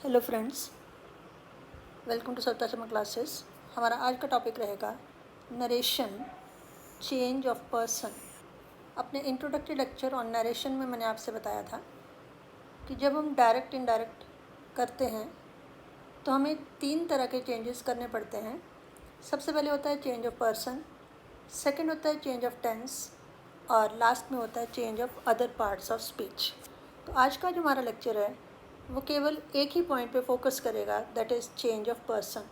Hello friends, welcome to Savita Sharma classes. हमारा आज का टॉपिक रहेगा नरेशन, चेंज ऑफ पर्सन। अपने इंट्रोडक्टरी लेक्चर ऑन नरेशन में मैंने आपसे बताया था कि जब हम डायरेक्ट इनडायरेक्ट करते हैं तो हमें 3 तरह के चेंजेस करने पड़ते हैं। सबसे पहले होता है चेंज ऑफ पर्सन, सेकंड होता है चेंज ऑफ टेंस और लास्ट में होता है change of other parts of speech. तो आज का जो हमारा लेक्चर है वो केवल एक ही पॉइंट पे फोकस करेगा, that is change of person.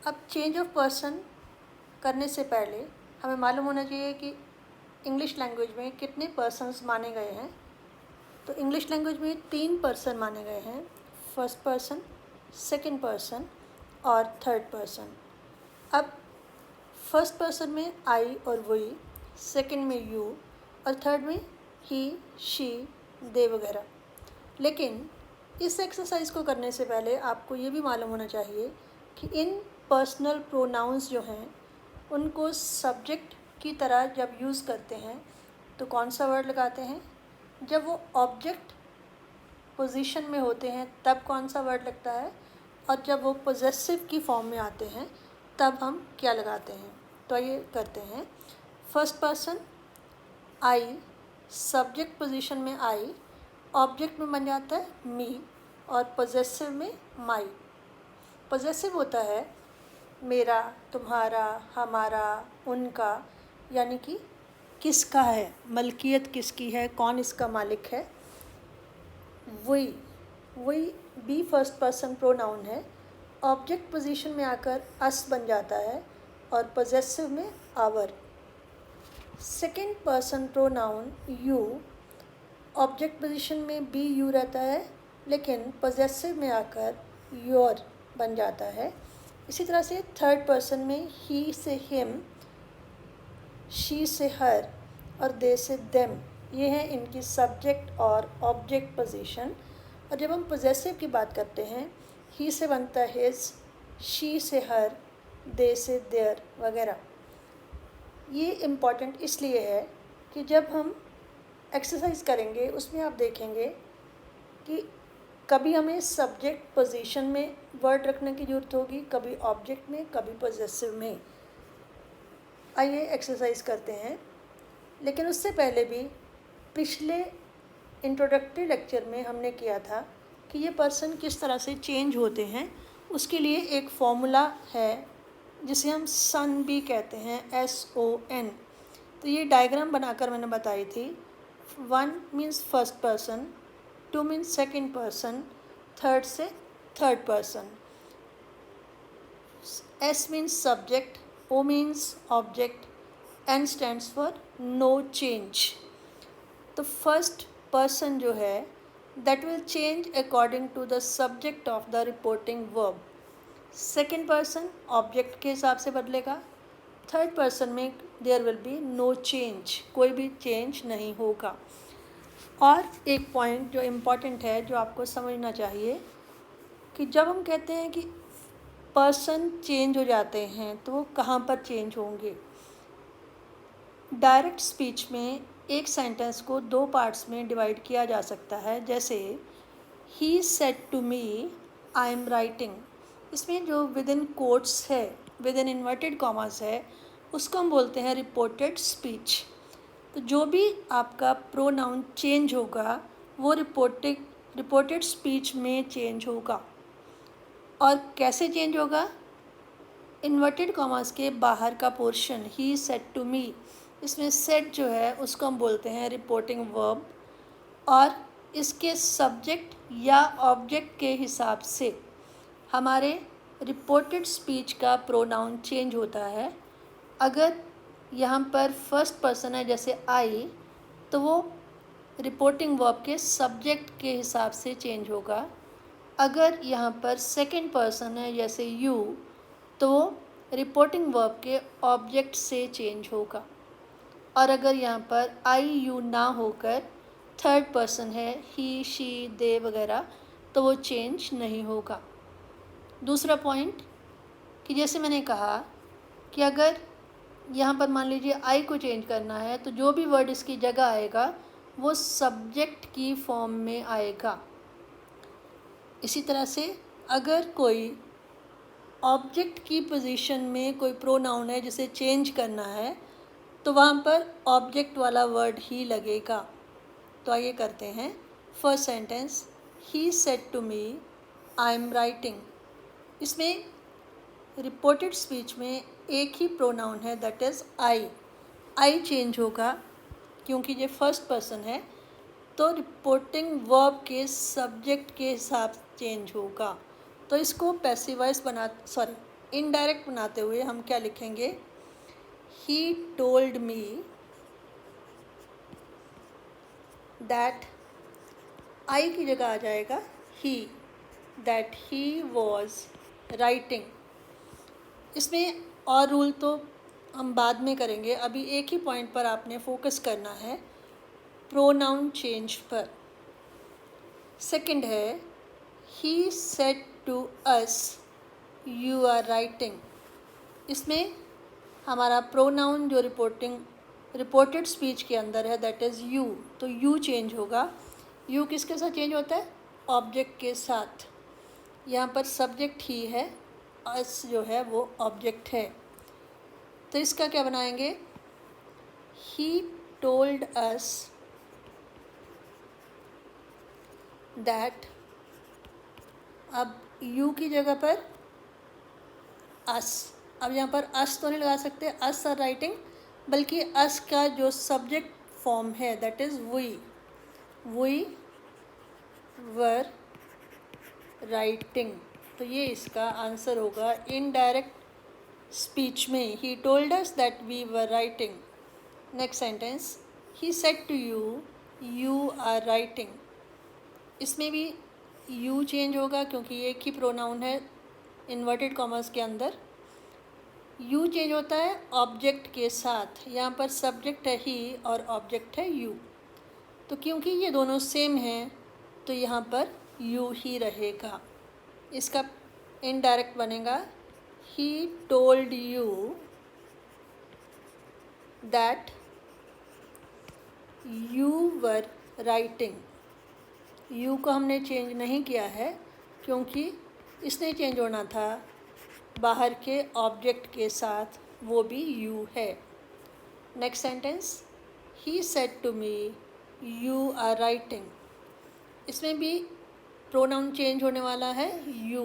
अब चेंज ऑफ पर्सन करने से पहले हमें मालूम होना चाहिए कि इंग्लिश लैंग्वेज में कितने पर्सन्स माने गए हैं। तो इंग्लिश लैंग्वेज में 3 पर्सन माने गए हैं, फर्स्ट पर्सन, सेकंड पर्सन और थर्ड पर्सन। अब फर्स्ट पर्सन में आई और वी, सेकंड में यू और थर्ड में ही, शी, दे वगैरह। लेकिन इस एक्सरसाइज को करने से पहले आपको ये भी मालूम होना चाहिए कि इन पर्सनल प्रोनाउंस जो हैं उनको सब्जेक्ट की तरह जब यूज़ करते हैं तो कौन सा वर्ड लगाते हैं, जब वो ऑब्जेक्ट पोजीशन में होते हैं तब कौन सा वर्ड लगता है, और जब वो पोजेसिव की फॉर्म में आते हैं तब हम क्या लगाते हैं। तो ये करते हैं। फर्स्ट पर्सन आई, सब्जेक्ट पोजीशन में आई, ऑब्जेक्ट में बन जाता है मी और पोजेसिव में माई। पोजेसिव होता है मेरा, तुम्हारा, हमारा, उनका, यानी कि किसका है, मलकियत किसकी है, कौन इसका मालिक है। वही बी फर्स्ट पर्सन प्रोनाउन है, ऑब्जेक्ट पोजीशन में आकर अस बन जाता है और पोजेसिव में our. Second person pronoun you, object position में बी यू रहता है लेकिन पोजेसिव में आकर योर बन जाता है। इसी तरह से थर्ड पर्सन में ही से हिम, शी से हर और दे से देम, ये हैं इनकी सब्जेक्ट और ऑब्जेक्ट पोजीशन। और जब हम पोजेसिव की बात करते हैं, ही से बनता है हिज, शी से हर, दे से देयर वगैरह। ये इम्पॉर्टेंट इसलिए है कि जब हम एक्सरसाइज करेंगे उसमें आप देखेंगे कि कभी हमें सब्जेक्ट पोजीशन में वर्ड रखने की ज़रूरत होगी, कभी ऑब्जेक्ट में, कभी पोजेसिव में। आइए एक्सरसाइज करते हैं। लेकिन उससे पहले भी पिछले इंट्रोडक्टरी लेक्चर में हमने किया था कि ये पर्सन किस तरह से चेंज होते हैं। उसके लिए एक फॉर्मूला है जिसे हम सन भी कहते हैं, SON। तो ये डायग्राम बनाकर मैंने बताई थी। 1 means first person, 2 means second person, third से third person. S means subject, O means object, N stands for no change. तो फर्स्ट पर्सन जो है that will change according to the subject of the reporting verb. Second person object के हिसाब से बदलेगा। Third person में there will be no change, कोई भी चेंज नहीं होगा। और एक पॉइंट जो इम्पॉर्टेंट है, जो आपको समझना चाहिए, कि जब हम कहते हैं कि पर्सन चेंज हो जाते हैं तो वो कहाँ पर चेंज होंगे। डायरेक्ट स्पीच में एक सेंटेंस को 2 पार्ट्स में डिवाइड किया जा सकता है। जैसे ही said to me I am writing, इसमें जो विद इन कोट्स है, विद इन इन्वर्टेड कॉमास है, उसको हम बोलते हैं रिपोर्टेड स्पीच। तो जो भी आपका प्रोनाउन चेंज होगा वो रिपोर्टेड स्पीच में चेंज होगा। और कैसे चेंज होगा, इन्वर्टेड कॉमास के बाहर का portion he said to me, इसमें सेड जो है उसको हम बोलते हैं रिपोर्टिंग वर्ब, और इसके सब्जेक्ट या ऑब्जेक्ट के हिसाब से हमारे रिपोर्टेड स्पीच का प्रोनाउन चेंज होता है। अगर यहाँ पर फर्स्ट पर्सन है जैसे आई, तो वो रिपोर्टिंग वर्ब के सब्जेक्ट के हिसाब से चेंज होगा। अगर यहाँ पर सेकंड पर्सन है जैसे यू, तो वो रिपोर्टिंग वर्ब के ऑब्जेक्ट से चेंज होगा। और अगर यहाँ पर आई यू ना होकर थर्ड पर्सन है, ही, शी, दे वगैरह, तो वो चेंज नहीं होगा। दूसरा पॉइंट कि जैसे मैंने कहा कि अगर यहाँ पर मान लीजिए आई को चेंज करना है तो जो भी वर्ड इसकी जगह आएगा वो सब्जेक्ट की फॉर्म में आएगा। इसी तरह से अगर कोई ऑब्जेक्ट की पोजीशन में कोई प्रोनाउन है जिसे चेंज करना है तो वहाँ पर ऑब्जेक्ट वाला वर्ड ही लगेगा। तो आइए करते हैं। First sentence, he said to me I am writing. इसमें रिपोर्टेड स्पीच में एक ही प्रोनाउन है, that is I. I change होगा क्योंकि ये फर्स्ट पर्सन है, तो रिपोर्टिंग वर्ब के सब्जेक्ट के हिसाब से चेंज होगा। तो इसको पैसिव वॉइस इनडायरेक्ट बनाते हुए हम क्या लिखेंगे, ही टोल्ड मी दैट, आई की जगह आ जाएगा ही, दैट ही वॉज राइटिंग। इसमें और रूल तो हम बाद में करेंगे, अभी एक ही पॉइंट पर आपने फोकस करना है, प्रोनाउन चेंज पर। सेकंड है, he said to us you are writing. इसमें हमारा प्रोनाउन जो रिपोर्टेड स्पीच के अंदर है, दैट इज़ यू, तो यू चेंज होगा। यू किसके साथ चेंज होता है, ऑब्जेक्ट के साथ। यहाँ पर सब्जेक्ट ही है, अस जो है वो ऑब्जेक्ट है। तो इसका क्या बनाएंगे, ही टोल्ड अस दैट, अब यू की जगह पर अस, अब यहाँ पर अस तो नहीं लगा सकते, अस आर राइटिंग, बल्कि अस का जो सब्जेक्ट फॉर्म है that is we were writing. तो ये इसका आंसर होगा इनडायरेक्ट स्पीच में, he told us that we were writing. Next sentence, he said to you you are writing. इसमें भी यू चेंज होगा क्योंकि एक ही प्रोनाउन है इन्वर्टेड कॉमर्स के अंदर। यू चेंज होता है ऑब्जेक्ट के साथ, यहाँ पर सब्जेक्ट है ही और ऑब्जेक्ट है यू। तो क्योंकि ये दोनों सेम हैं तो यहाँ पर यू ही रहेगा। इसका इनडायरेक्ट बनेगा, he told you that you were writing. You को हमने चेंज नहीं किया है क्योंकि इसने चेंज होना था बाहर के ऑब्जेक्ट के साथ, वो भी यू है। Next sentence, he said to me you are writing. इसमें भी प्रोनाउन चेंज होने वाला है यू,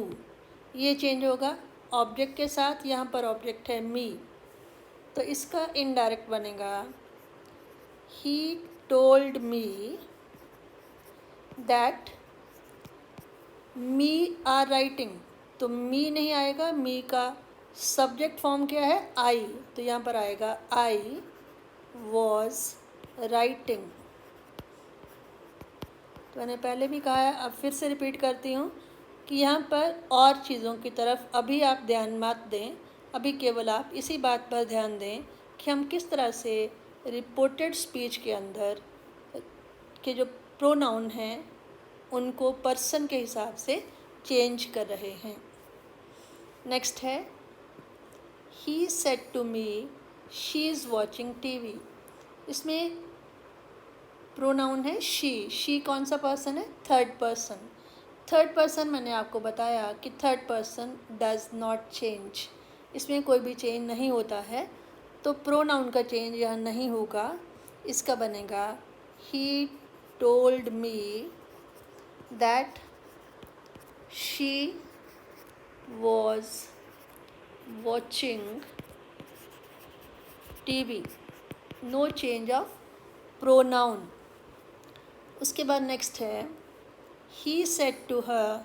ये चेंज होगा ऑब्जेक्ट के साथ, यहाँ पर ऑब्जेक्ट है मी, तो इसका इनडायरेक्ट बनेगा, he told me that me are writing. तो मी नहीं आएगा, मी का सब्जेक्ट फॉर्म क्या है, आई, तो यहाँ पर आएगा आई वॉज राइटिंग। तो मैंने पहले भी कहा है, अब फिर से रिपीट करती हूँ कि यहाँ पर और चीज़ों की तरफ अभी आप ध्यान मत दें, अभी केवल आप इसी बात पर ध्यान दें कि हम किस तरह से रिपोर्टेड स्पीच के अंदर के जो प्रोनाउन हैं उनको पर्सन के हिसाब से चेंज कर रहे हैं। नेक्स्ट है, he said to me she is watching TV. इसमें प्रोनाउन है शी कौन सा पर्सन है, थर्ड पर्सन। थर्ड पर्सन मैंने आपको बताया कि third person does not change, इसमें कोई भी चेंज नहीं होता है, तो प्रोनाउन का चेंज यहाँ नहीं होगा। इसका बनेगा, he told me that she was watching TV. No change of pronoun. उसके बाद नेक्स्ट है, he said to her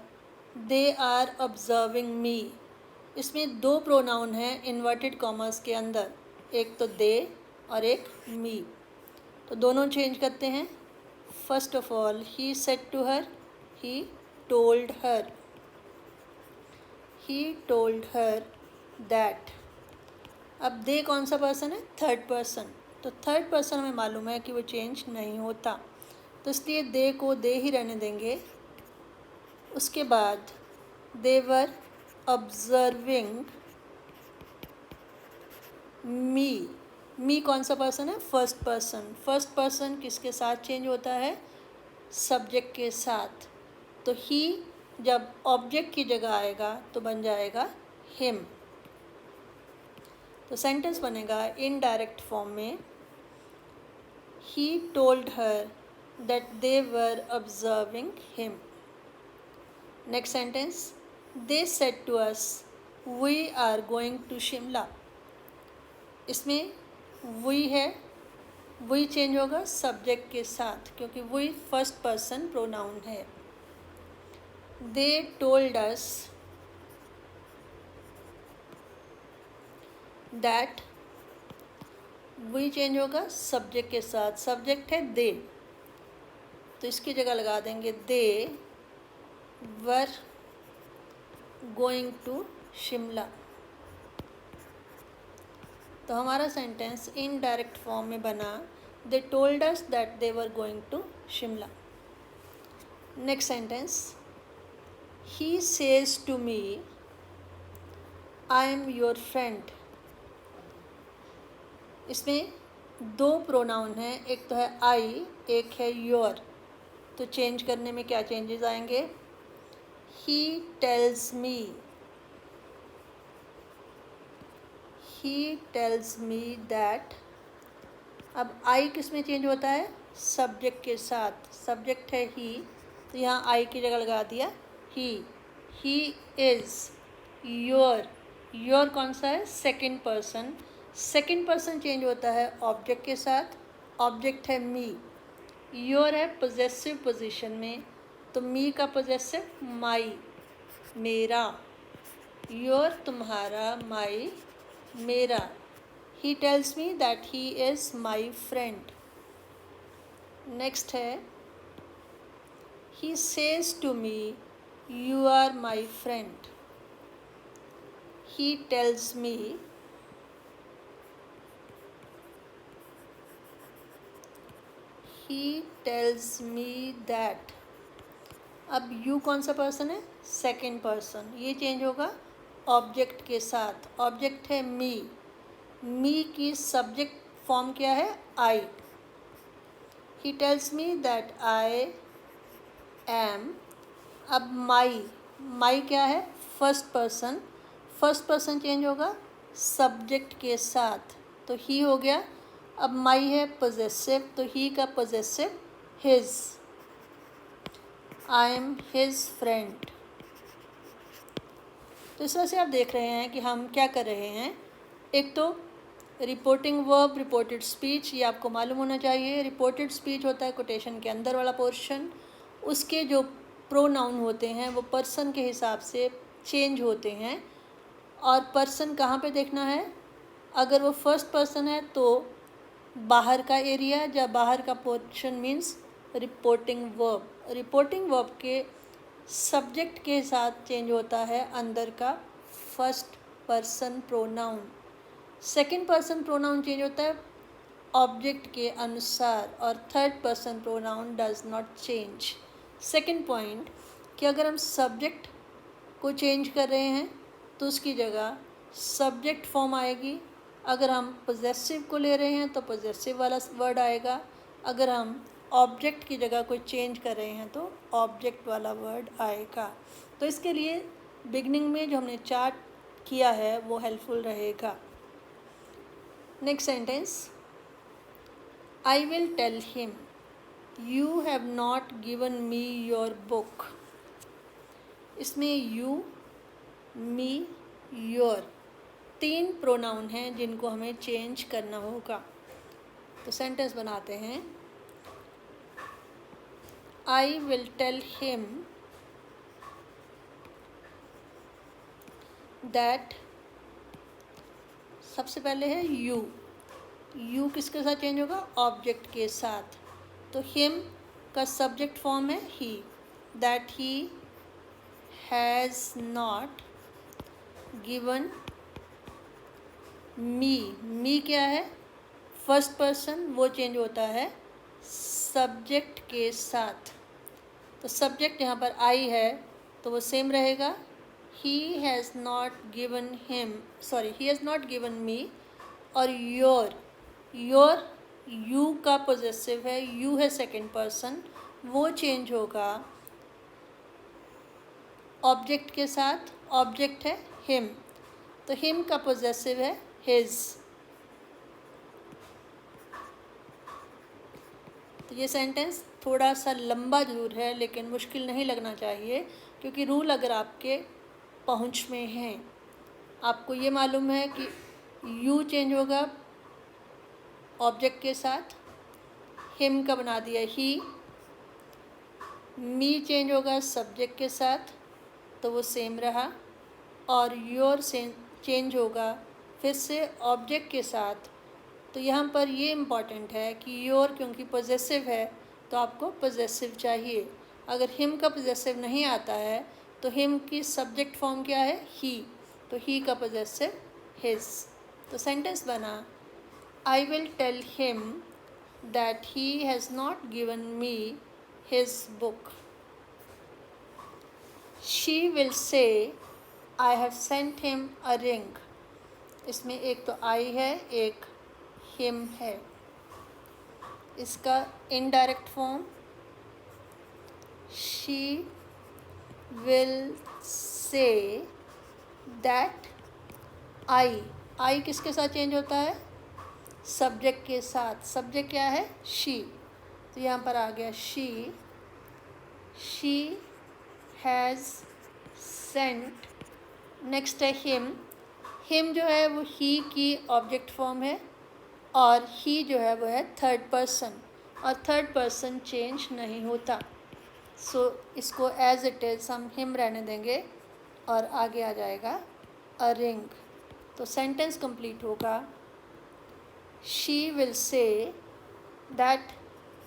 they are observing me. इसमें दो प्रोनाउन हैं इन्वर्टेड कॉमर्स के अंदर, एक तो दे और एक मी, तो दोनों चेंज करते हैं। First of all, he said to her, he told her, he told her that. अब दे कौन सा पर्सन है, थर्ड पर्सन, तो थर्ड पर्सन हमें मालूम है कि वो चेंज नहीं होता, तो इसलिए दे को दे ही रहने देंगे। उसके बाद दे वर ऑब्जर्विंग मी कौन सा पर्सन है, फर्स्ट पर्सन। फर्स्ट पर्सन किसके साथ चेंज होता है, सब्जेक्ट के साथ, तो ही जब ऑब्जेक्ट की जगह आएगा तो बन जाएगा हिम। तो सेंटेंस बनेगा इनडायरेक्ट फॉर्म में, he told her that they were observing him. Next sentence, they said to us we are going to Shimla. इसमें वी है, वी चेंज होगा सब्जेक्ट के साथ क्योंकि वी फर्स्ट पर्सन प्रोनाउन है। They told us that, we change होगा subject के साथ, सब्जेक्ट है दे, तो इसकी जगह लगा देंगे they were going to Shimla. तो हमारा सेंटेंस इनडायरेक्ट फॉर्म में बना, they told us that they were going to Shimla. Next sentence, he says to me I am your friend. इसमें दो प्रोनाउन हैं, एक तो है आई, एक है योर। तो चेंज करने में क्या चेंजेस आएंगे, ही tells me, he tells me that. अब आई किस में चेंज होता है, सब्जेक्ट के साथ, सब्जेक्ट है ही, तो यहाँ आई की जगह लगा दिया ही इज़ योर। योर कौन सा है, second person, second person change होता है ऑब्जेक्ट के साथ, ऑब्जेक्ट है मी। योर है पोजेसिव पोजीशन में, तो मी का पोजेसिव माई, मेरा। योर तुम्हारा, माई मेरा। He tells me that he is my friend. Next है, he says to me you are my friend. He tells me he tells me that. अब यू कौन सा पर्सन है, सेकंड पर्सन, ये change होगा object के साथ, ऑब्जेक्ट है मी, मी की सब्जेक्ट फॉर्म क्या है, I. He tells me that I am. अब माई, माई क्या है, first person, first person change होगा सब्जेक्ट के साथ, तो ही हो गया। अब माई है पोजेसिव, तो ही का possessive his, I am his friend. तो इस वजह से आप देख रहे हैं कि हम क्या कर रहे हैं, एक तो रिपोर्टिंग वर्ब, रिपोर्टेड स्पीच, ये आपको मालूम होना चाहिए। रिपोर्टेड स्पीच होता है कोटेशन के अंदर वाला पोर्शन, उसके जो प्रोनाउन होते हैं वो पर्सन के हिसाब से चेंज होते हैं। और पर्सन कहाँ पे देखना है, अगर वो फर्स्ट पर्सन है तो बाहर का एरिया या बाहर का portion means reporting verb. Reporting verb के सब्जेक्ट के साथ चेंज होता है अंदर का first person pronoun. Second person pronoun change होता है ऑब्जेक्ट के अनुसार, और third person pronoun does not change. Second point कि अगर हम सब्जेक्ट को चेंज कर रहे हैं तो उसकी जगह सब्जेक्ट फॉर्म आएगी। अगर हम पोजेसिव को ले रहे हैं तो पोजेसिव वाला वर्ड आएगा। अगर हम ऑब्जेक्ट की जगह कोई चेंज कर रहे हैं तो ऑब्जेक्ट वाला वर्ड आएगा। तो इसके लिए बिगनिंग में जो हमने चार्ट किया है वो हेल्पफुल रहेगा। Next sentence, I will tell him you have not given me your book. इसमें यू, मी, योर तीन प्रोनाउन हैं जिनको हमें चेंज करना होगा। तो सेंटेंस बनाते हैं, I will tell him that, सबसे पहले है यू, यू किसके साथ चेंज होगा, ऑब्जेक्ट के साथ, तो हिम का सब्जेक्ट फॉर्म है he, that he has not given me, me क्या है, फर्स्ट पर्सन, वो चेंज होता है सब्जेक्ट के साथ। तो सब्जेक्ट यहाँ पर आई है तो वो सेम रहेगा, ही has not given him, sorry he has not given मी। और योर, योर यू का पोजेसिव है, यू है सेकंड पर्सन, वो चेंज होगा ऑब्जेक्ट के साथ, ऑब्जेक्ट है हिम, तो हिम का पोजेसिव है हिज। तो ये सेंटेंस थोड़ा सा लंबा जरूर है लेकिन मुश्किल नहीं लगना चाहिए, क्योंकि रूल अगर आपके पहुंच में है, आपको ये मालूम है कि यू चेंज होगा ऑब्जेक्ट के साथ, हिम का बना दिया ही, मी चेंज होगा सब्जेक्ट के साथ तो वो सेम रहा, और योर चेंज होगा फिर से ऑब्जेक्ट के साथ। तो यहाँ पर ये इम्पॉर्टेंट है कि योर क्योंकि पॉजेसिव है तो आपको पॉजेसिव चाहिए। अगर हिम का पॉजेसिव नहीं आता है तो हिम की सब्जेक्ट फॉर्म क्या है, ही, तो ही का पॉजेसिव हिज। तो सेंटेंस बना, I will tell him that he has not given me his book. She will say I have sent him a ring. इसमें एक तो आई है, एक हिम है। इसका indirect form, she will say that I किसके साथ चेंज होता है, सब्जेक्ट के साथ। सब्जेक्ट क्या है, शी, तो यहाँ पर आ गया शी हैज़ सेंट। नेक्स्ट है हिम जो है वो ही की ऑब्जेक्ट फॉर्म है, और ही जो है वो है थर्ड पर्सन, और थर्ड पर्सन चेंज नहीं होता। सो इसको एज इट इज़ हम हिम रहने देंगे और आगे आ जाएगा अ रिंग। तो सेंटेंस कंप्लीट होगा, she will say that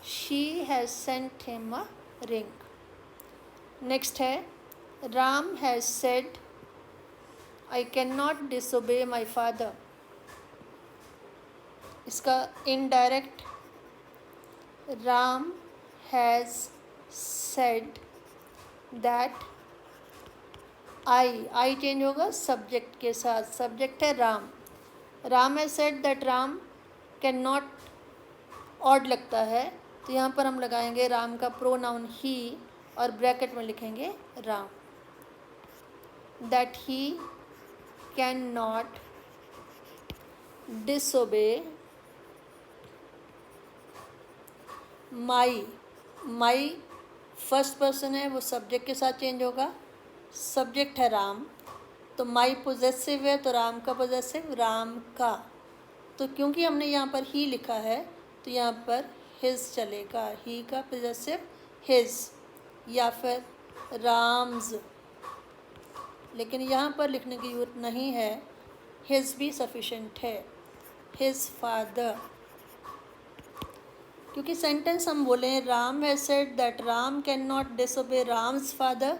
she has sent him a ring. Next है, Ram has said I can not disobey my father. इसका indirect, Ram has said that I change होगा सब्जेक्ट के साथ, सब्जेक्ट है Ram has said that Ram can not, odd लगता है तो यहाँ पर हम लगाएंगे राम का प्रोनाउन ही और ब्रैकेट में लिखेंगे Ram, that he can not disobey my first person है वो सब्जेक्ट के साथ चेंज होगा, सब्जेक्ट है राम, तो माई पोजेसिव है तो राम का पोजेसिव राम का, तो क्योंकि हमने यहाँ पर ही लिखा है तो यहाँ पर हिज चलेगा, ही का पोजेसिव हिज या फिर राम्स, लेकिन यहाँ पर लिखने की जरूरत नहीं है, हिज भी सफिशेंट है, हिज फादर। क्योंकि सेंटेंस हम बोलें Ram has said that Ram can not disobey Ram's father,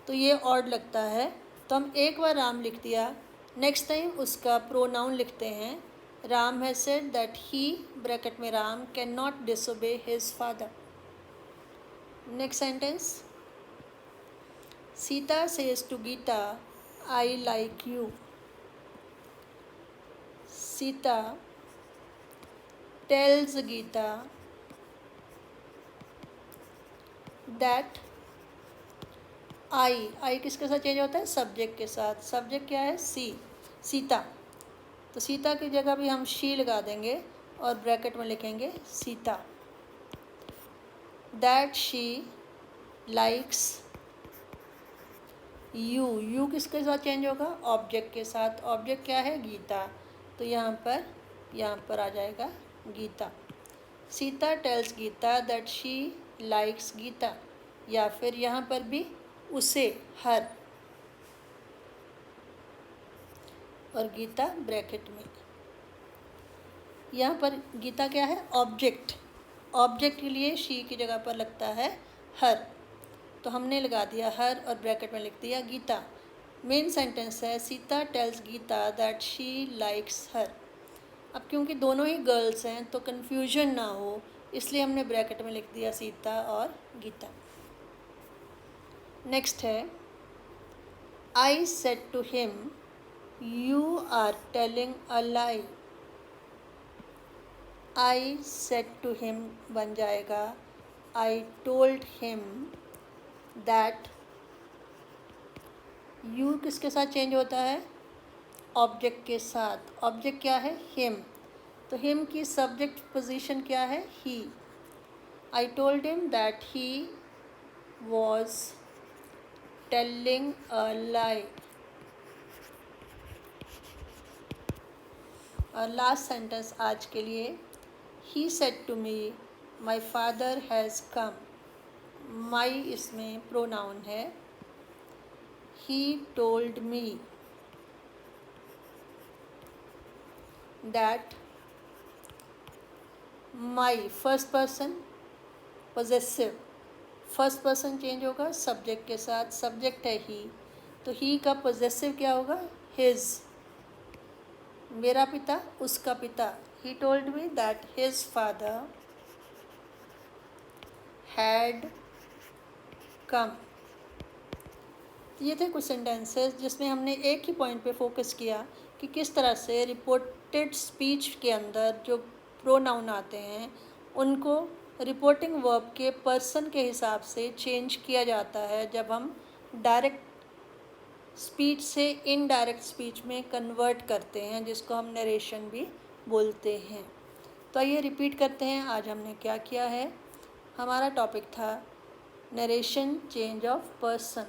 तो ये ऑड लगता है, तो हम एक बार राम लिख दिया, नेक्स्ट टाइम उसका प्रोनाउन लिखते हैं, Ram has said that he bracket में Ram can not disobey his father. Next sentence, Sita says to Gita I like you. Sita tells Gita that I किसके साथ चेंज होता है, सब्जेक्ट के साथ, सब्जेक्ट क्या है, सीता, तो सीता की जगह भी हम शी लगा देंगे और ब्रैकेट में लिखेंगे Sita, that she likes you किसके साथ चेंज होगा, ऑब्जेक्ट के साथ, ऑब्जेक्ट क्या है, गीता, तो यहाँ पर आ जाएगा Geeta. Sita tells Gita that she likes Geeta, या फिर यहाँ पर भी उसे, हर, और गीता ब्रैकेट में। यहाँ पर गीता क्या है, ऑब्जेक्ट, ऑब्जेक्ट के लिए शी की जगह पर लगता है हर, तो हमने लगा दिया हर और ब्रैकेट में लिख दिया गीता। मेन सेंटेंस है Sita tells Gita that she likes her. अब क्योंकि दोनों ही गर्ल्स हैं तो कन्फ्यूजन ना हो इसलिए हमने ब्रैकेट में लिख दिया सीता और गीता। नेक्स्ट है, I said to him you are telling a lie. I said to him बन जाएगा I told him that you किसके साथ चेंज होता है? ऑब्जेक्ट के साथ। ऑब्जेक्ट क्या है? हिम। तो हिम की सब्जेक्ट पोजीशन क्या है? He. I told him that he was telling a lie. और लास्ट सेंटेंस आज के लिए, he said to me my father has come. My इसमें प्रोनाउन है। He told me that my first person possessive. First person change होगा subject के साथ। Subject है ही, तो ही का पॉजेसिव क्या होगा? हिज। मेरा पिता, उसका पिता। ही told me that his father had come. ये थे कुछ सेंटेंसेस जिसमें हमने एक ही पॉइंट पे फोकस किया कि किस तरह से रिपोर्टेड स्पीच के अंदर जो प्रोनाउन आते हैं उनको रिपोर्टिंग वर्ब के पर्सन के हिसाब से चेंज किया जाता है जब हम डायरेक्ट स्पीच से इनडायरेक्ट स्पीच में कन्वर्ट करते हैं, जिसको हम नरेशन भी बोलते हैं। तो आइए रिपीट करते हैं आज हमने क्या किया है। हमारा टॉपिक था नरेशन चेंज ऑफ पर्सन।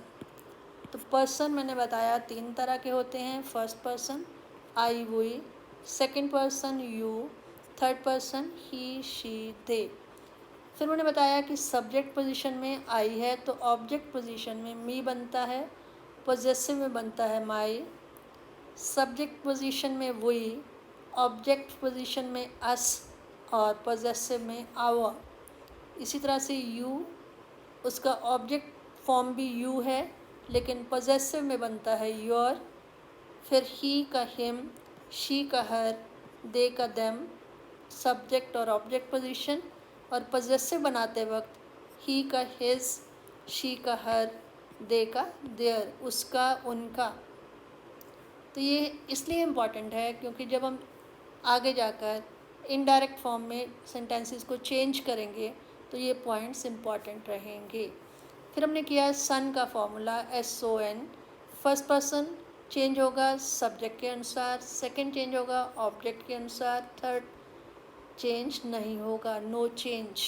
तो पर्सन मैंने बताया 3 तरह के होते हैं। First person I we, second person you, third person he she they. फिर मैंने बताया कि सब्जेक्ट पोजीशन में आई है तो ऑब्जेक्ट पोजीशन में मी बनता है, पॉजेसिव में बनता है माई। सब्जेक्ट पोजीशन में वी, ऑब्जेक्ट पोजीशन में अस और पॉजेसिव में आवर। इसी तरह से यू, उसका ऑब्जेक्ट फॉर्म भी यू है लेकिन पॉजेसिव में बनता है योर। फिर ही का हिम, शी का हर, दे का देम, सब्जेक्ट और ऑब्जेक्ट पोजीशन। और पॉजेसिव बनाते वक्त ही का हिज, शी का हर, दे का देयर, उसका उनका। तो ये इसलिए इम्पॉर्टेंट है क्योंकि जब हम आगे जाकर इनडायरेक्ट फॉर्म में सेंटेंसेस को चेंज करेंगे तो ये पॉइंट्स इम्पॉर्टेंट रहेंगे। फिर हमने किया सन का formula SON। First person change होगा सब्जेक्ट के अनुसार, सेकंड चेंज होगा ऑब्जेक्ट के अनुसार, थर्ड चेंज नहीं होगा, नो चेंज।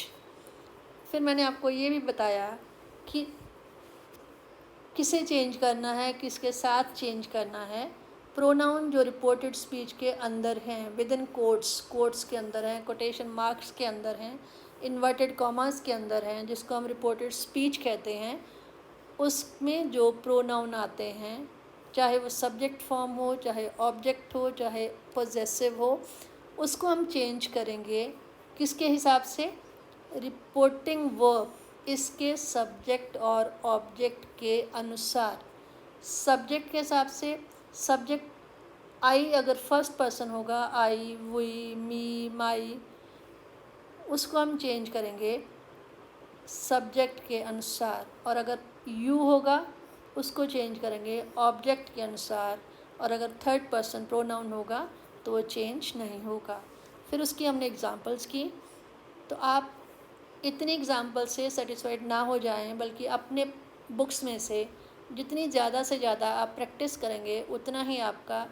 फिर मैंने आपको ये भी बताया कि किसे चेंज करना है, किसके साथ चेंज करना है। प्रोनाउन जो रिपोर्टेड स्पीच के अंदर हैं, विद इन कोट्स, कोट्स के अंदर हैं, कोटेशन मार्क्स के अंदर हैं, इन्वर्टेड कॉमास के अंदर हैं, जिसको हम रिपोर्टेड स्पीच कहते हैं, उसमें जो प्रोनाउन आते हैं, चाहे वो सब्जेक्ट फॉर्म हो, चाहे ऑब्जेक्ट हो, चाहे पॉजेसिव हो, उसको हम चेंज करेंगे किसके हिसाब से? रिपोर्टिंग वर्ब इसके सब्जेक्ट और ऑब्जेक्ट के अनुसार। सब्जेक्ट के हिसाब से सब्जेक्ट आई अगर फर्स्ट पर्सन होगा, आई, वी, मी, माई, उसको हम चेंज करेंगे सब्जेक्ट के अनुसार। और अगर यू होगा उसको चेंज करेंगे ऑब्जेक्ट के अनुसार। और अगर थर्ड पर्सन प्रोनाउन होगा तो वो चेंज नहीं होगा। फिर उसकी हमने एग्जांपल्स की। तो आप इतनी एग्जांपल से सेटिस्फाइड ना हो जाएं, बल्कि अपने बुक्स में से जितनी ज़्यादा से ज़्यादा आप प्रैक्टिस करेंगे उतना ही आपका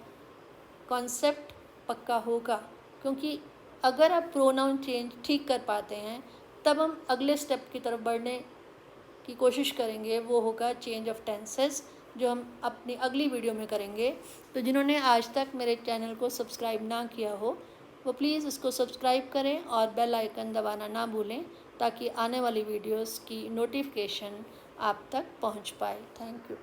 कॉन्सेप्ट पक्का होगा। क्योंकि अगर आप प्रोनाउन चेंज ठीक कर पाते हैं तब हम अगले स्टेप की तरफ बढ़ने की कोशिश करेंगे, वो होगा चेंज ऑफ टेंसेस, जो हम अपनी अगली वीडियो में करेंगे। तो जिन्होंने आज तक मेरे चैनल को सब्सक्राइब ना किया हो वो प्लीज़ इसको सब्सक्राइब करें और बेल आइकन दबाना ना भूलें, ताकि आने वाली वीडियोस की नोटिफिकेशन आप तक पहुंच पाए। Thank you.